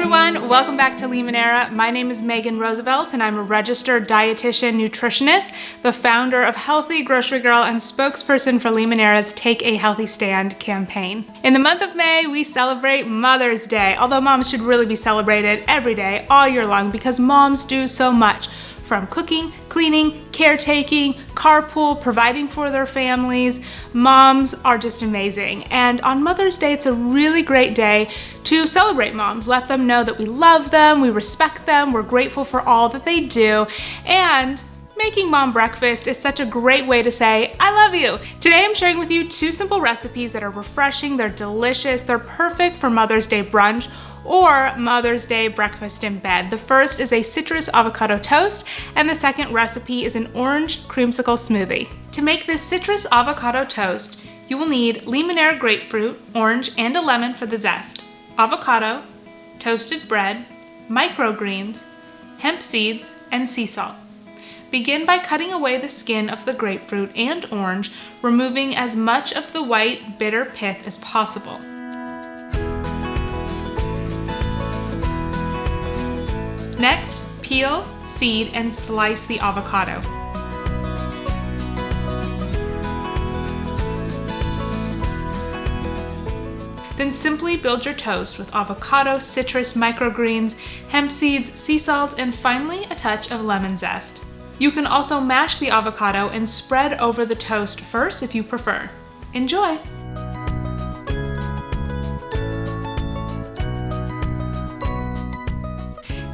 everyone, welcome back to Limoneira. My name is Megan Roosevelt and I'm a registered dietitian nutritionist, the founder of Healthy Grocery Girl and spokesperson for Limoneira's Take a Healthy Stand campaign. In the month of May, we celebrate Mother's Day, although moms should really be celebrated every day, all year long, because moms do so much. From cooking, cleaning, caretaking, carpool, providing for their families. Moms are just amazing. And on Mother's Day, it's a really great day to celebrate moms. Let them know that we love them, we respect them, we're grateful for all that they do. And making mom breakfast is such a great way to say, I love you. Today I'm sharing with you 2 simple recipes that are refreshing, they're delicious, they're perfect for Mother's Day brunch or Mother's Day breakfast in bed. The first is a citrus avocado toast, and the second recipe is an orange creamsicle smoothie. To make this citrus avocado toast, you will need Limoneira grapefruit, orange, and a lemon for the zest, avocado, toasted bread, microgreens, hemp seeds, and sea salt. Begin by cutting away the skin of the grapefruit and orange, removing as much of the white, bitter pith as possible. Next, peel, seed, and slice the avocado. Then simply build your toast with avocado, citrus, microgreens, hemp seeds, sea salt, and finally a touch of lemon zest. You can also mash the avocado and spread over the toast first if you prefer. Enjoy!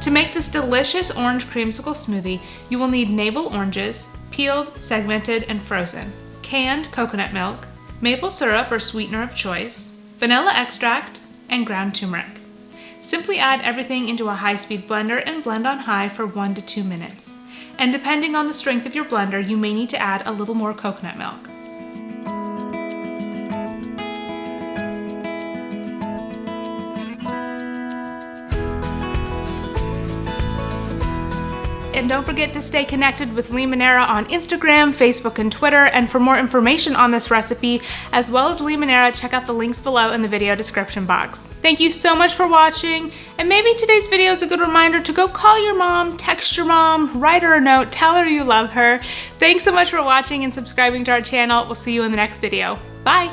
To make this delicious orange creamsicle smoothie, you will need navel oranges, peeled, segmented, and frozen, canned coconut milk, maple syrup or sweetener of choice, vanilla extract, and ground turmeric. Simply add everything into a high-speed blender and blend on high for 1 to 2 minutes. And depending on the strength of your blender, you may need to add a little more coconut milk. And don't forget to stay connected with Limoneira on Instagram, Facebook, and Twitter. And for more information on this recipe, as well as Limoneira, check out the links below in the video description box. Thank you so much for watching. And maybe today's video is a good reminder to go call your mom, text your mom, write her a note, tell her you love her. Thanks so much for watching and subscribing to our channel. We'll see you in the next video. Bye.